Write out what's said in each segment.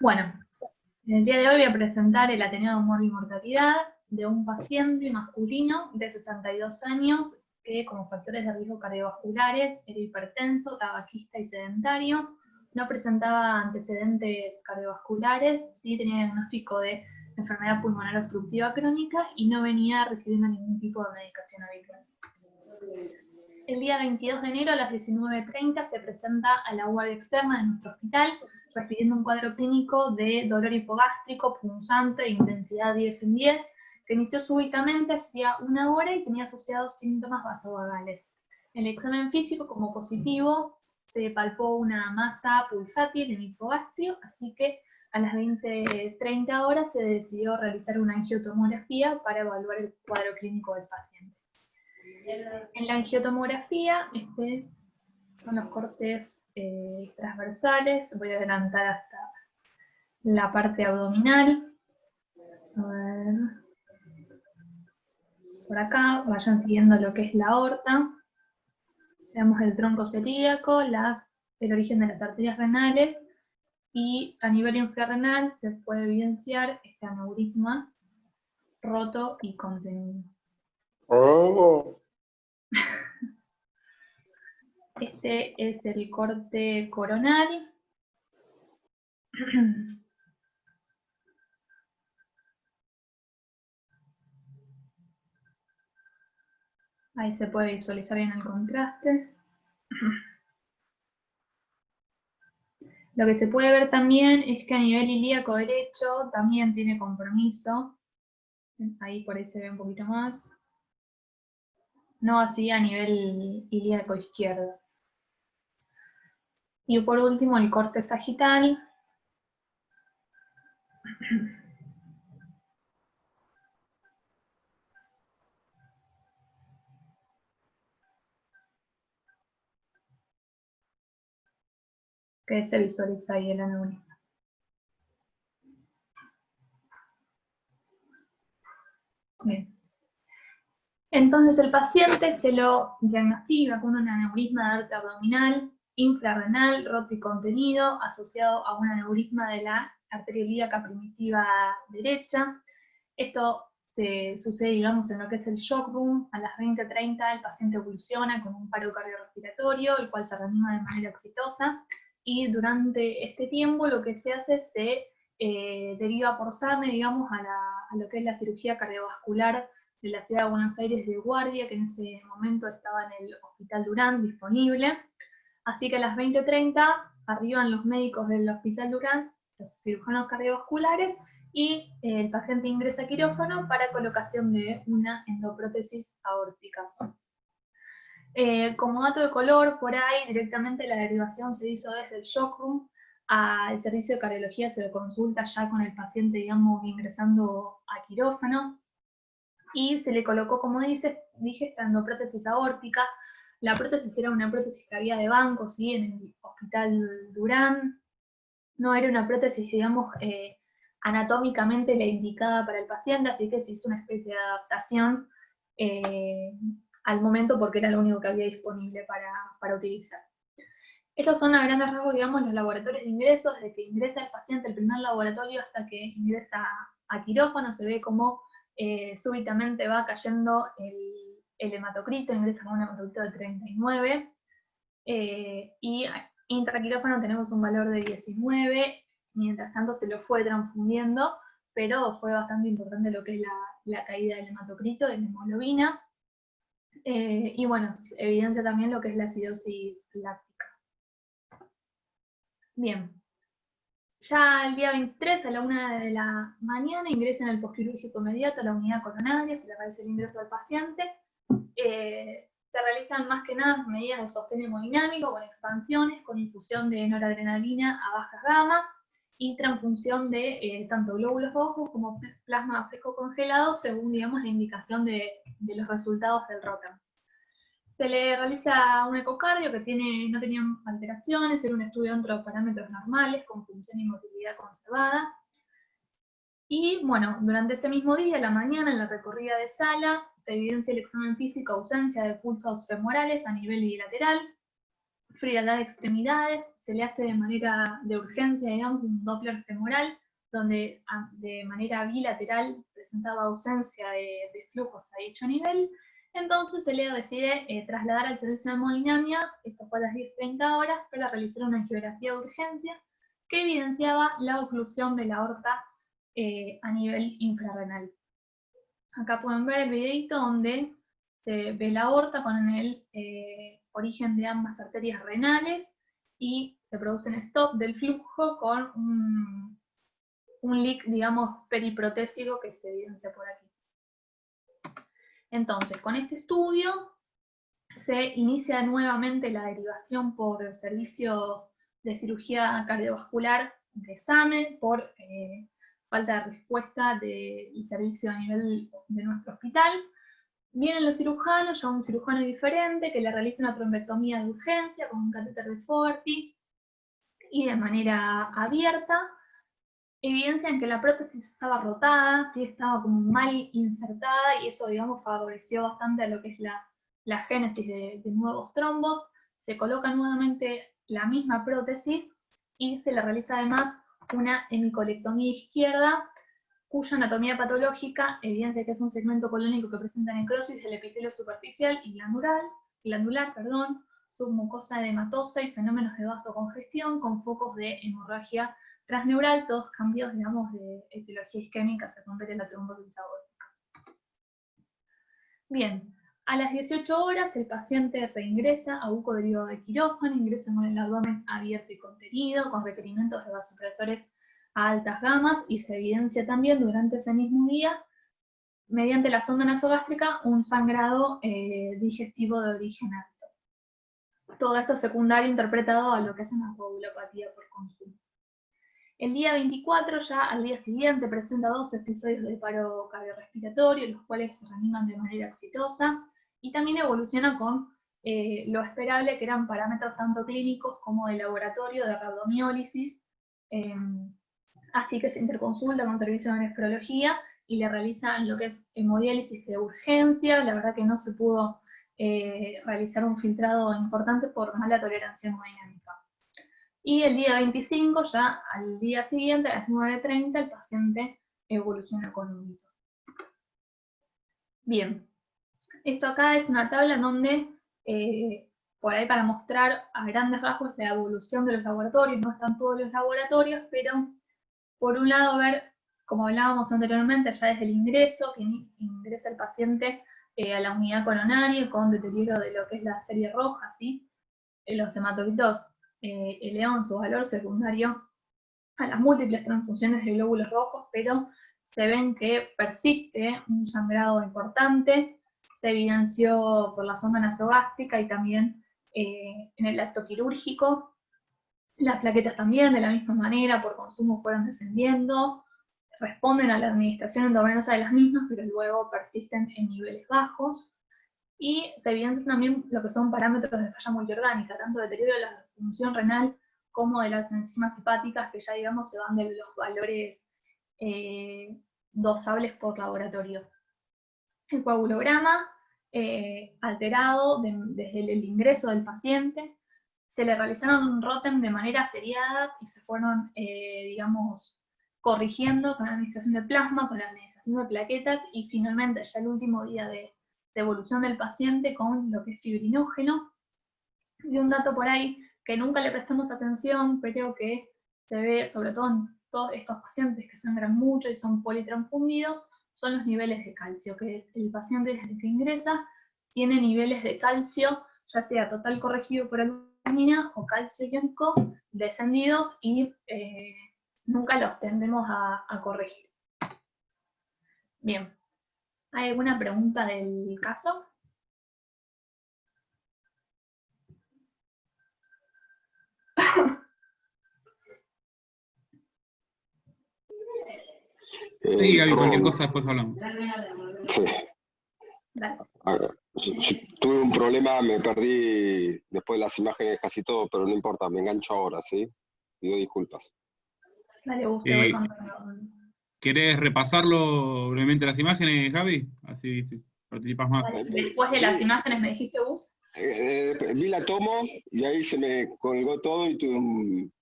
Bueno, en el día de hoy voy a presentar el Ateneo de Humor y Mortalidad de un paciente masculino de 62 años que, como factores de riesgo cardiovasculares, era hipertenso, tabaquista y sedentario. No presentaba antecedentes cardiovasculares, sí tenía diagnóstico de enfermedad pulmonar obstructiva crónica y no venía recibiendo ningún tipo de medicación habitual. El día 22 de enero a las 19:30 se presenta a la guardia externa de nuestro hospital, refiriendo un cuadro clínico de dolor hipogástrico punzante de intensidad 10 en 10, que inició súbitamente hacía una hora y tenía asociados síntomas vasovagales. El examen físico como positivo se palpó una masa pulsátil en hipogastrio, así que a las 20:30 horas se decidió realizar una angiotomografía para evaluar el cuadro clínico del paciente. En la angiotomografía, son los cortes transversales. Voy a adelantar hasta la parte abdominal. A ver. Por acá, vayan siguiendo lo que es la aorta. Veamos el tronco celíaco, el origen de las arterias renales, y a nivel infrarrenal se puede evidenciar este aneurisma roto y contenido. Oh. Este es el corte coronal. Ahí se puede visualizar bien el contraste. Lo que se puede ver también es que a nivel ilíaco derecho también tiene compromiso. Ahí por ahí se ve un poquito más. No así a nivel ilíaco izquierdo. Y por último el corte sagital. Que se visualiza ahí el aneurisma. Bien. Entonces el paciente se lo diagnostica con un aneurisma de aorta abdominal, infrarrenal, roto y contenido, asociado a un aneurisma de la arteria ilíaca primitiva derecha. Esto se sucede, digamos, en lo que es el shock room. A las 20:30 el paciente evoluciona con un paro cardiorrespiratorio, el cual se reanima de manera exitosa, y durante este tiempo lo que se hace es se deriva por SAME, digamos, a lo que es la cirugía cardiovascular de la ciudad de Buenos Aires de guardia, que en ese momento estaba en el Hospital Durán disponible. Así que a las 20:30 arriban los médicos del Hospital Durán, los cirujanos cardiovasculares, y el paciente ingresa a quirófano para colocación de una endoprótesis aórtica. Como dato de color, por ahí directamente la derivación se hizo desde el shock room al servicio de cardiología, se lo consulta ya con el paciente, digamos, ingresando a quirófano, y se le colocó, como dije, esta endoprótesis aórtica. La prótesis era una prótesis que había de banco, ¿sí? En el Hospital Durán. No era una prótesis, digamos, anatómicamente la indicada para el paciente, así que se hizo una especie de adaptación al momento porque era lo único que había disponible para utilizar. Estos son a grandes rasgos, digamos, los laboratorios de ingreso. Desde que ingresa el paciente el primer laboratorio hasta que ingresa a quirófano, se ve como súbitamente va cayendo el hematocrito, ingresa con un hematocrito de 39, y intraquirófano tenemos un valor de 19, mientras tanto se lo fue transfundiendo, pero fue bastante importante lo que es la caída del hematocrito, de la hemoglobina, y bueno, evidencia también lo que es la acidosis láctica. Bien, ya el día 23 a la 1 de la mañana ingresa en el postquirúrgico inmediato a la unidad coronaria, se le realiza el ingreso al paciente. Se realizan más que nada medidas de sostén hemodinámico con expansiones, con infusión de noradrenalina a bajas gamas y transfusión de tanto glóbulos rojos como plasma fresco congelado según, digamos, la indicación de los resultados del ROTEM. Se le realiza un ecocardio que no tenía alteraciones, era un estudio dentro de parámetros normales, con función y motilidad conservada. Y bueno, durante ese mismo día, a la mañana, en la recorrida de sala, se evidencia el examen físico, ausencia de pulsos femorales a nivel bilateral, frialdad de extremidades, se le hace de manera de urgencia, digamos, un Doppler femoral, donde de manera bilateral presentaba ausencia de flujos a dicho nivel. Entonces el EO decide trasladar al servicio de hemodinamia, esto fue a las 10:30 horas, para realizar una angiografía de urgencia que evidenciaba la oclusión de la aorta a nivel infrarrenal. Acá pueden ver el videito donde se ve la aorta con el origen de ambas arterias renales y se produce un stop del flujo con un leak, digamos, periprotésico que se evidencia por aquí. Entonces, con este estudio se inicia nuevamente la derivación por el servicio de cirugía cardiovascular de SAME por falta de respuesta del servicio a nivel de nuestro hospital. Vienen los cirujanos, ya un cirujano diferente, que le realiza una trombectomía de urgencia con un catéter de Fogarty y de manera abierta. Evidencian que la prótesis estaba rotada, ¿sí? Estaba como mal insertada, y eso, digamos, favoreció bastante a lo que es la génesis de nuevos trombos. Se coloca nuevamente la misma prótesis y se le realiza además una hemicolectomía izquierda, cuya anatomía patológica evidencia que es un segmento colónico que presenta necrosis del epitelio superficial y glandular, submucosa edematosa y fenómenos de vasocongestión con focos de hemorragia transneural, todos cambios, digamos, de etiología isquémica secundaria a la trombosis aórtica. Bien, a las 18 horas el paciente reingresa a buco derivado de quirófano, ingresa con el abdomen abierto y contenido, con requerimientos de vasopresores a altas gamas, y se evidencia también durante ese mismo día, mediante la sonda nasogástrica, un sangrado digestivo de origen alto. Todo esto secundario interpretado a lo que es una coagulopatía por consumo. El día 24, ya al día siguiente, presenta 2 episodios de paro cardiorrespiratorio, los cuales se reaniman de manera exitosa, y también evoluciona con lo esperable, que eran parámetros tanto clínicos como de laboratorio, de rabdomiólisis, así que se interconsulta con servicio de nefrología y le realizan lo que es hemodiálisis de urgencia. La verdad que no se pudo realizar un filtrado importante por mala tolerancia hemodinámica. Y el día 25, ya al día siguiente, a las 9:30, el paciente evoluciona con un hito. Bien, esto acá es una tabla en donde, por ahí para mostrar a grandes rasgos la evolución de los laboratorios, no están todos los laboratorios, pero por un lado ver, como hablábamos anteriormente, ya desde el ingreso, que ingresa el paciente a la unidad coronaria con deterioro de lo que es la serie roja, ¿sí? Los hematocitos elevan su valor secundario a las múltiples transfusiones de glóbulos rojos, pero se ven que persiste un sangrado importante, se evidenció por la sonda nasogástrica y también en el acto quirúrgico. Las plaquetas también, de la misma manera, por consumo fueron descendiendo, responden a la administración endovenosa de las mismas, pero luego persisten en niveles bajos. Y se evidencian también lo que son parámetros de falla multiorgánica, tanto deterioro de la función renal como de las enzimas hepáticas, que ya, digamos, se van de los valores dosables por laboratorio. El coagulograma alterado desde el ingreso del paciente. Se le realizaron un ROTEM de manera seriadas y se fueron, digamos, corrigiendo con la administración de plasma, con la administración de plaquetas, y finalmente ya el último día de evolución del paciente con lo que es fibrinógeno. Y un dato por ahí que nunca le prestamos atención, pero que se ve sobre todo en todos estos pacientes que sangran mucho y son politransfundidos, son los niveles de calcio, que el paciente desde que ingresa tiene niveles de calcio, ya sea total corregido por albumina o calcio iónico descendidos, y nunca los tendemos a corregir. Bien, ¿hay alguna pregunta del caso? Sí, Gaby, cualquier cosa después hablamos. Sí. Yo tuve un problema, me perdí después de las imágenes casi todo, pero no importa, me engancho ahora, ¿sí? Pido disculpas. Dale, Gusto, voy contando. ¿Querés repasarlo brevemente las imágenes, Gaby? Así participas más. Después de las imágenes, ¿me dijiste, Gus? vi la tomo y ahí se me colgó todo y tuve un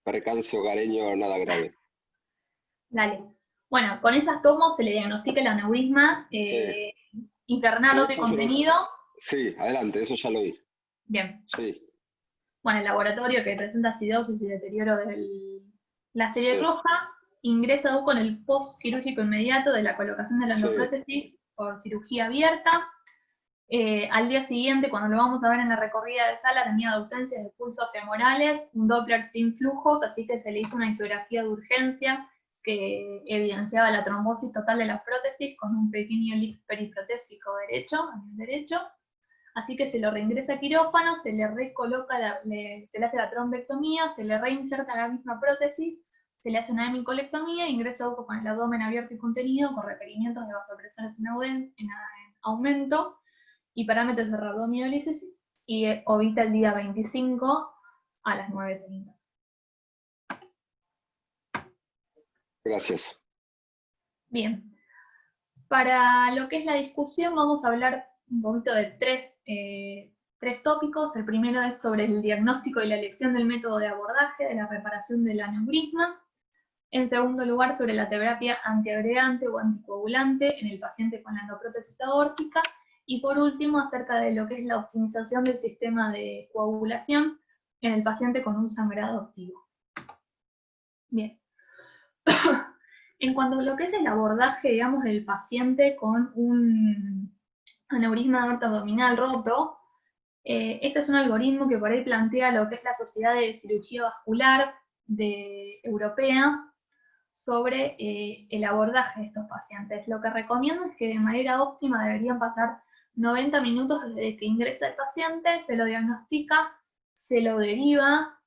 percance hogareño nada grave. Dale. Bueno, con esas tomos se le diagnostica el aneurisma Sí, infrarrenal sí, y contenido. sí, adelante, eso ya lo vi. Bien. Sí, Bueno, el laboratorio que presenta acidosis y deterioro de la serie sí, roja ingresa con el post-quirúrgico inmediato de la colocación de la sí, endoprótesis por cirugía abierta. Al día siguiente, cuando lo vamos a ver en la recorrida de sala, tenía ausencias de pulsos femorales, un Doppler sin flujos, así que se le hizo una ecografía de urgencia que evidenciaba la trombosis total de la prótesis con un pequeño lift periprotésico derecho, a nivel derecho. Así que se lo reingresa a quirófano, se le recoloca, se le hace la trombectomía, se le reinserta la misma prótesis, se le hace una hemicolectomía, ingresa con el abdomen abierto y contenido, con requerimientos de vasopresores en aumento y parámetros de rabdomiólisis, y ovita el día 25 a las 9:30. gracias. Bien, para lo que es la discusión vamos a hablar un poquito de tres tópicos. El primero es sobre el diagnóstico y la elección del método de abordaje de la reparación del aneurisma. En segundo lugar, sobre la terapia antiagregante o anticoagulante en el paciente con la endoprótesis aórtica. Y por último, acerca de lo que es la optimización del sistema de coagulación en el paciente con un sangrado activo. Bien. En cuanto a lo que es el abordaje, digamos, del paciente con un aneurisma aorta abdominal roto, este es un algoritmo que por ahí plantea lo que es la Sociedad de Cirugía Vascular Europea sobre el abordaje de estos pacientes. Lo que recomiendo es que de manera óptima deberían pasar 90 minutos desde que ingresa el paciente, se lo diagnostica, se lo deriva,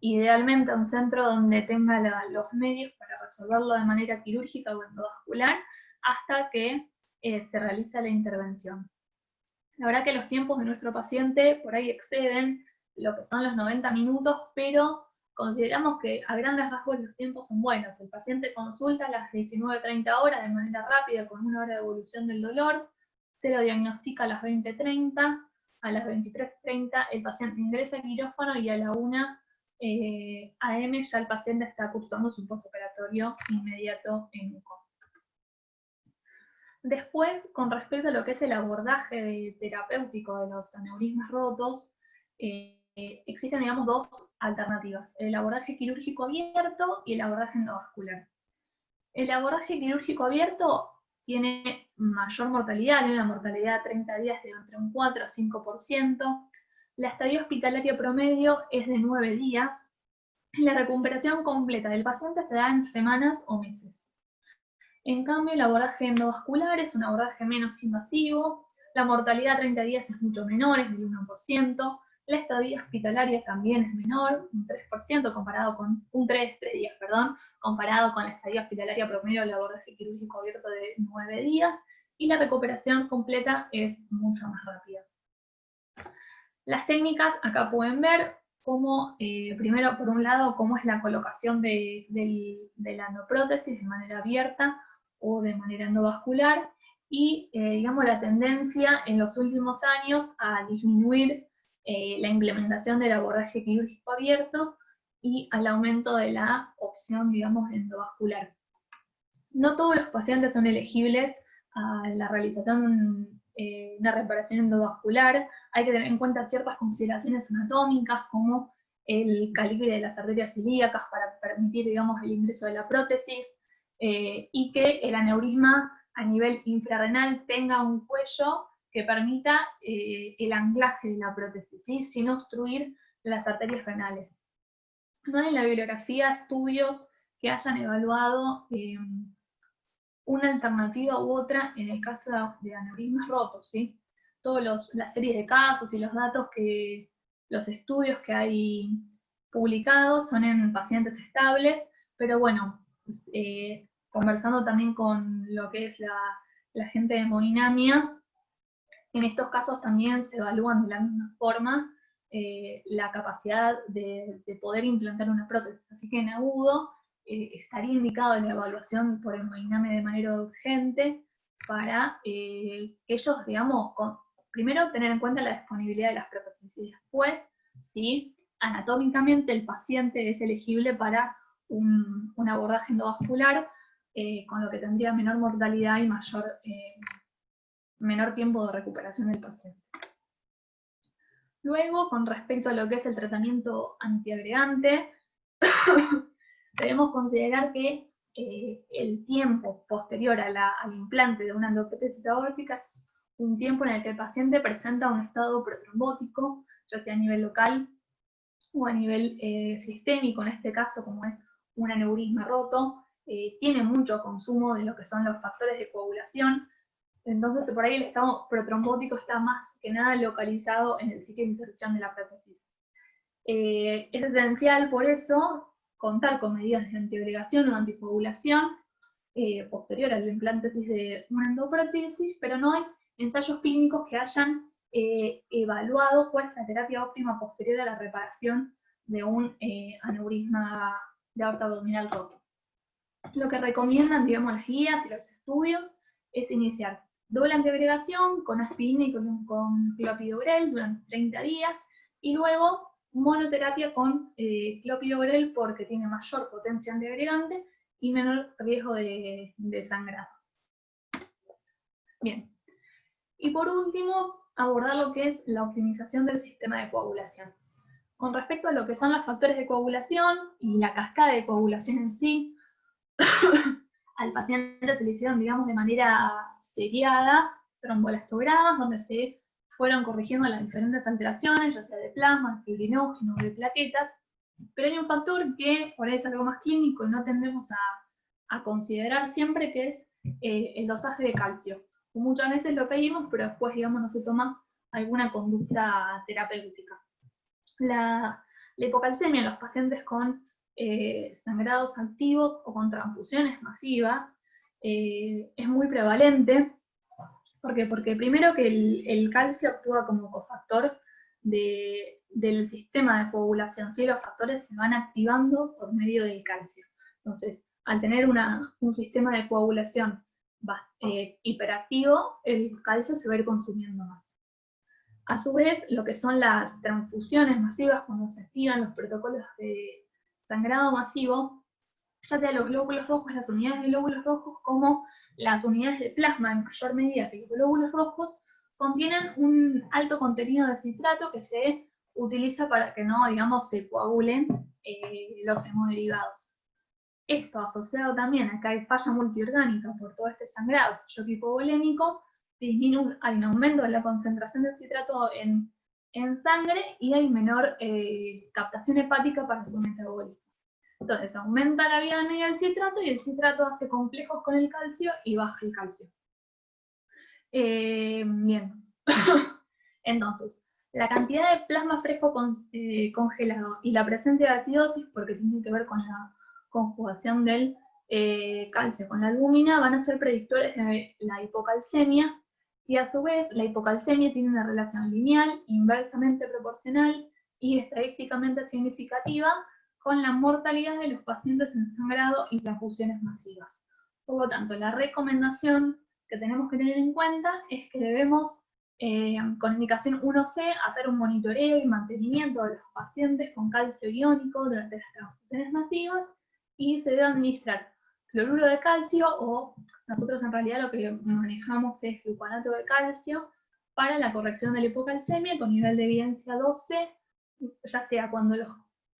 idealmente a un centro donde tenga los medios para resolverlo de manera quirúrgica o endovascular, hasta que se realiza la intervención. La verdad que los tiempos de nuestro paciente por ahí exceden lo que son los 90 minutos, pero consideramos que a grandes rasgos los tiempos son buenos. El paciente consulta a las 19:30 horas de manera rápida con 1 hora de evolución del dolor, se lo diagnostica a las 20:30, a las 23:30 el paciente ingresa al quirófano y a la 1 AM ya el paciente está cursando su postoperatorio inmediato en UCO. Después, con respecto a lo que es el abordaje terapéutico de los aneurismas rotos, existen, digamos, dos alternativas: el abordaje quirúrgico abierto y el abordaje endovascular. El abordaje quirúrgico abierto tiene mayor mortalidad, tiene una mortalidad a 30 días de entre un 4 a 5%, la estadía hospitalaria promedio es de 9 días, y la recuperación completa del paciente se da en semanas o meses. En cambio, el abordaje endovascular es un abordaje menos invasivo, la mortalidad a 30 días es mucho menor, es del 1%, la estadía hospitalaria también es menor, un 3% comparado con, un 3 días, perdón, comparado con la estadía hospitalaria promedio del abordaje quirúrgico abierto de 9 días, y la recuperación completa es mucho más rápida. Las técnicas, acá pueden ver cómo, primero, por un lado, cómo es la colocación de la endoprótesis de manera abierta o de manera endovascular, y digamos la tendencia en los últimos años a disminuir la implementación del abordaje quirúrgico abierto y al aumento de la opción, digamos, endovascular. No todos los pacientes son elegibles a la realización de una reparación endovascular. Hay que tener en cuenta ciertas consideraciones anatómicas, como el calibre de las arterias ilíacas para permitir, digamos, el ingreso de la prótesis, y que el aneurisma a nivel infrarrenal tenga un cuello que permita el anclaje de la prótesis, ¿sí? Sin obstruir las arterias renales. No hay en la bibliografía estudios que hayan evaluado una alternativa u otra en el caso de aneurismas rotos, ¿sí? Todas las series de casos y los datos los estudios que hay publicados son en pacientes estables, pero bueno, conversando también con lo que es la gente de hemodinamia, en estos casos también se evalúan de la misma forma la capacidad de poder implantar una prótesis. Así que en agudo estaría indicado la evaluación por hemodinamia de manera urgente para que ellos, digamos, primero tener en cuenta la disponibilidad de las prótesis y después, si anatómicamente el paciente es elegible para un abordaje endovascular, con lo que tendría menor mortalidad y menor tiempo de recuperación del paciente. Luego, con respecto a lo que es el tratamiento antiagregante, debemos considerar que el tiempo posterior al implante de una endoprótesis aórtica es un tiempo en el que el paciente presenta un estado protrombótico, ya sea a nivel local o a nivel sistémico, en este caso como es un aneurisma roto, tiene mucho consumo de lo que son los factores de coagulación. Entonces, por ahí el estado protrombótico está más que nada localizado en el sitio de inserción de la prótesis. Es esencial, por eso, contar con medidas de antiagregación o de anticoagulación posterior a la implantación de una endoprótesis, pero no hay ensayos clínicos que hayan evaluado cuál es la terapia óptima posterior a la reparación de un aneurisma de aorta abdominal roto. Lo que recomiendan, digamos, las guías y los estudios es iniciar doble antiagregación con aspirina y con clopidogrel durante 30 días, y luego monoterapia con clopidogrel porque tiene mayor potencia antiagregante y menor riesgo de sangrado. Bien. Y por último, abordar lo que es la optimización del sistema de coagulación. Con respecto a lo que son los factores de coagulación y la cascada de coagulación en sí, al paciente se le hicieron, digamos, de manera seriada tromboelastogramas, donde se fueron corrigiendo las diferentes alteraciones, ya sea de plasma, de fibrinógeno, de plaquetas, pero hay un factor que por ahí es algo más clínico y no tendemos a considerar siempre, que es el dosaje de calcio. Muchas veces lo pedimos, pero después, digamos, no se toma alguna conducta terapéutica. La hipocalcemia en los pacientes con sangrados activos o con transfusiones masivas es muy prevalente. ¿Por qué? Porque primero que el calcio actúa como cofactor del sistema de coagulación, ¿sí? Los factores se van activando por medio del calcio. Entonces, al tener un sistema de coagulación hiperactivo, el calcio se va a ir consumiendo más. A su vez, lo que son las transfusiones masivas, cuando se activan los protocolos de sangrado masivo, ya sea los glóbulos rojos, las unidades de glóbulos rojos, como las unidades de plasma en mayor medida que los glóbulos rojos, contienen un alto contenido de citrato que se utiliza para que no, digamos, se coagulen los hemoderivados. Esto asociado también a que hay falla multiorgánica por todo este sangrado, shock hipovolémico, hay un aumento de la concentración de citrato en sangre y hay menor captación hepática para su metabolismo. Entonces aumenta la vida media del citrato y el citrato hace complejos con el calcio y baja el calcio. Bien. Entonces, la cantidad de plasma fresco congelado y la presencia de acidosis, porque tiene que ver con la conjugación del calcio con la albúmina, van a ser predictores de la hipocalcemia, y a su vez la hipocalcemia tiene una relación lineal, inversamente proporcional y estadísticamente significativa con la mortalidad de los pacientes en sangrado y transfusiones masivas. Por lo tanto, la recomendación que tenemos que tener en cuenta es que debemos, con indicación 1C, hacer un monitoreo y mantenimiento de los pacientes con calcio iónico durante las transfusiones masivas, y se debe administrar cloruro de calcio, o nosotros en realidad lo que manejamos es gluconato de calcio, para la corrección de la hipocalcemia con nivel de evidencia 12, ya sea cuando los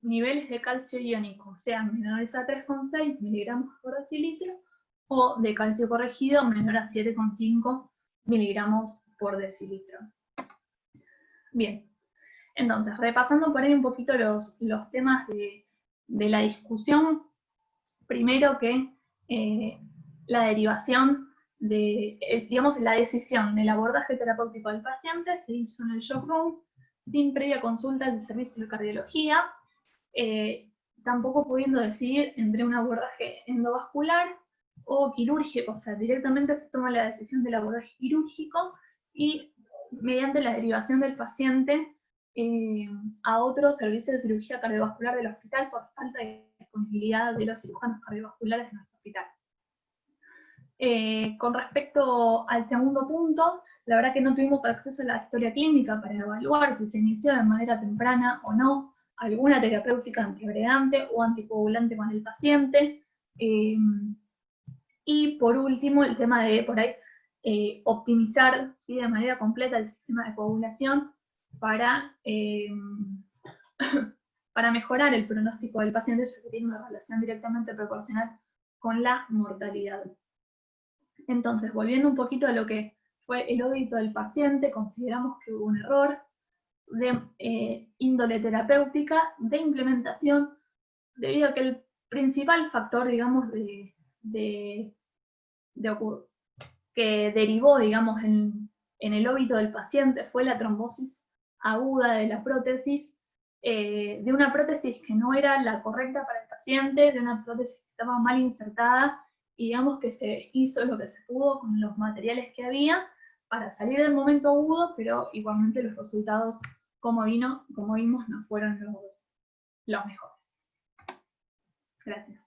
niveles de calcio iónico sean menores a 3,6 miligramos por decilitro, o de calcio corregido menor a 7,5 miligramos por decilitro. Bien, entonces, repasando por ahí un poquito los temas de la discusión, primero que la derivación digamos, la decisión del abordaje terapéutico del paciente se hizo en el shock room, sin previa consulta del servicio de cardiología, tampoco pudiendo decidir entre un abordaje endovascular o quirúrgico, o sea, directamente se toma la decisión del abordaje quirúrgico y mediante la derivación del paciente a otro servicio de cirugía cardiovascular del hospital por falta de disponibilidad de los cirujanos cardiovasculares de nuestro hospital. Con respecto al segundo punto, La verdad que no tuvimos acceso a la historia clínica para evaluar si se inició de manera temprana o no alguna terapéutica antiagregante o anticoagulante con el paciente. Y por último, el tema de por ahí optimizar, ¿sí?, de manera completa el sistema de coagulación para mejorar el pronóstico del paciente, ya que tiene una relación directamente proporcional con la mortalidad. Entonces, volviendo un poquito a lo que fue el óbito del paciente, consideramos que hubo un error de índole terapéutica, de implementación, debido a que el principal factor, digamos, que derivó, digamos, en el óbito del paciente fue la trombosis aguda de la prótesis, de una prótesis que no era la correcta para el paciente, de una prótesis que estaba mal insertada, y digamos que se hizo lo que se pudo con los materiales que había para salir del momento agudo, pero igualmente los resultados, como vimos, no fueron los mejores. Gracias.